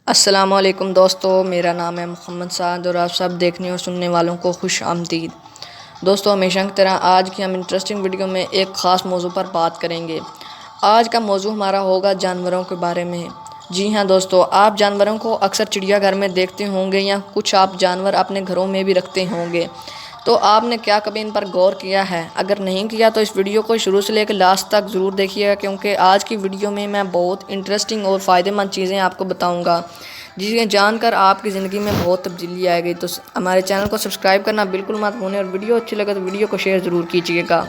السلام علیکم دوستو، میرا نام ہے محمد سعد اور آپ سب دیکھنے اور سننے والوں کو خوش آمدید۔ دوستو ہمیشہ کی طرح آج کی ہم انٹرسٹنگ ویڈیو میں ایک خاص موضوع پر بات کریں گے۔ آج کا موضوع ہمارا ہوگا جانوروں کے بارے میں۔ جی ہاں دوستو، آپ جانوروں کو اکثر چڑیا گھر میں دیکھتے ہوں گے یا کچھ آپ جانور اپنے گھروں میں بھی رکھتے ہوں گے۔ تو آپ نے کیا کبھی ان پر غور کیا ہے؟ اگر نہیں کیا تو اس ویڈیو کو شروع سے لے کے لاسٹ تک ضرور دیکھیے گا، کیونکہ آج کی ویڈیو میں بہت انٹرسٹنگ اور فائدہ مند چیزیں آپ کو بتاؤں گا، جسے جان کر آپ کی زندگی میں بہت تبدیلی آئے گی۔ تو ہمارے چینل کو سبسکرائب کرنا بالکل مت بھولیں، اور ویڈیو اچھی لگے تو ویڈیو کو شیئر ضرور کیجیے گا۔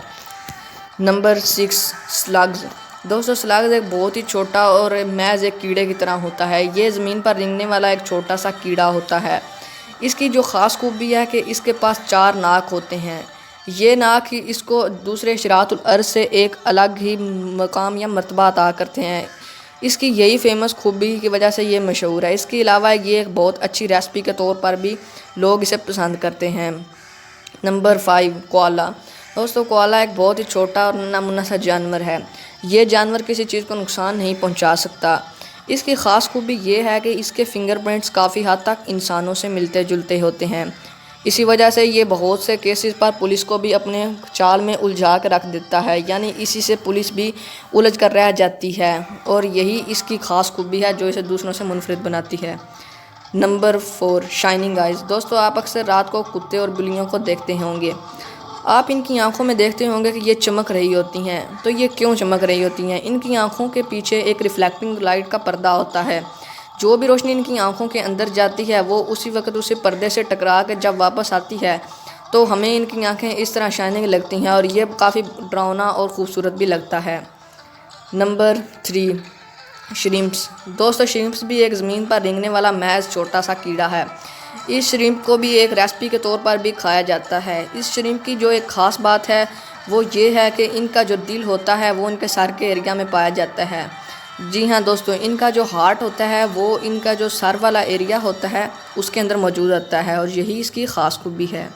نمبر 6، سلگز۔ دوستو سلگز ایک بہت ہی چھوٹا اور محض ایک کیڑے کی طرح ہوتا ہے۔ یہ زمین پر رینگنے والا ایک چھوٹا سا کیڑا ہوتا ہے۔ اس کی جو خاص خوبی ہے کہ اس کے پاس 4 ناک ہوتے ہیں۔ یہ ناک ہی اس کو دوسرے حشرات الارض سے ایک الگ ہی مقام یا مرتبہ عطا کرتے ہیں۔ اس کی یہی فیمس خوبی کی وجہ سے یہ مشہور ہے۔ اس کے علاوہ یہ ایک بہت اچھی ریسپی کے طور پر بھی لوگ اسے پسند کرتے ہیں۔ Number 5، Kuala. دوستو کوالا ایک بہت ہی چھوٹا اور ننھا منھا سا جانور ہے۔ یہ جانور کسی چیز کو نقصان نہیں پہنچا سکتا۔ اس کی خاص خوبی یہ ہے کہ اس کے فنگر پرنٹس کافی حد تک انسانوں سے ملتے جلتے ہوتے ہیں۔ اسی وجہ سے یہ بہت سے کیسز پر پولیس کو بھی اپنے چال میں الجھا کے رکھ دیتا ہے، یعنی اسی سے پولیس بھی الجھ کر رہ جاتی ہے، اور یہی اس کی خاص خوبی ہے جو اسے دوسروں سے منفرد بناتی ہے۔ Number 4، shining eyes. دوستو آپ اکثر رات کو کتے اور بلیوں کو دیکھتے ہوں گے۔ آپ ان کی آنکھوں میں دیکھتے ہوں گے کہ یہ چمک رہی ہوتی ہیں۔ تو یہ کیوں چمک رہی ہوتی ہیں؟ ان کی آنکھوں کے پیچھے ایک ریفلیکٹنگ لائٹ کا پردہ ہوتا ہے۔ جو بھی روشنی ان کی آنکھوں کے اندر جاتی ہے وہ اسی وقت اسے پردے سے ٹکرا کے جب واپس آتی ہے تو ہمیں ان کی آنکھیں اس طرح شائننگ لگتی ہیں، اور یہ کافی ڈراؤنا اور خوبصورت بھی لگتا ہے۔ نمبر 3، شریمپس۔ دوستو شریمپس بھی ایک زمین پر رینگنے والا محض چھوٹا سا کیڑا ہے۔ اس شریمپ کو بھی ایک ریسپی کے طور پر بھی کھایا جاتا ہے۔ اس شریمپ کی جو ایک خاص بات ہے وہ یہ ہے کہ ان کا جو دل ہوتا ہے وہ ان کے سر کے ایریا میں پایا جاتا ہے۔ جی ہاں دوستو، ان کا جو ہارٹ ہوتا ہے وہ ان کا جو سر والا ایریا ہوتا ہے اس کے اندر موجود ہوتا ہے، اور یہی اس کی خاص خوبی ہے۔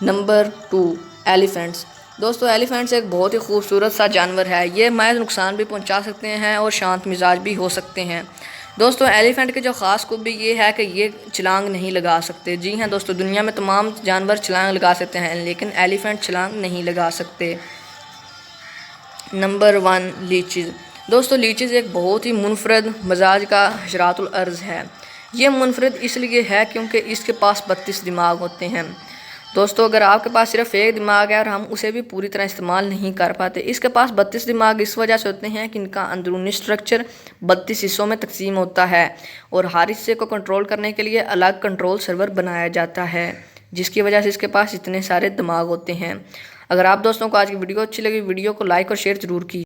Number 2، elephants. دوستو ایلیفینٹس ایک بہت ہی خوبصورت سا جانور ہے۔ یہ محض نقصان بھی پہنچا سکتے ہیں اور شانت مزاج بھی ہو سکتے ہیں۔ دوستو ایلیفینٹ کی جو خاص خوبی یہ ہے کہ یہ چھلانگ نہیں لگا سکتے۔ جی ہاں دوستو، دنیا میں تمام جانور چھلانگ لگا سکتے ہیں لیکن ایلیفینٹ چھلانگ نہیں لگا سکتے۔ Number 1، latches. دوستو لیچز ایک بہت ہی منفرد مزاج کا حشرات الارض ہے۔ یہ منفرد اس لیے ہے کیونکہ اس کے پاس 32 دماغ ہوتے ہیں۔ دوستو اگر آپ کے پاس صرف ایک دماغ ہے اور ہم اسے بھی پوری طرح استعمال نہیں کر پاتے، اس کے پاس 32 دماغ اس وجہ سے ہوتے ہیں کہ ان کا اندرونی سٹرکچر 32 حصوں میں تقسیم ہوتا ہے، اور ہر حصے کو کنٹرول کرنے کے لیے الگ کنٹرول سرور بنایا جاتا ہے، جس کی وجہ سے اس کے پاس اتنے سارے دماغ ہوتے ہیں۔ اگر آپ دوستوں کو آج کی ویڈیو اچھی لگی، ویڈیو کو لائک اور شیئر ضرور کیجیے۔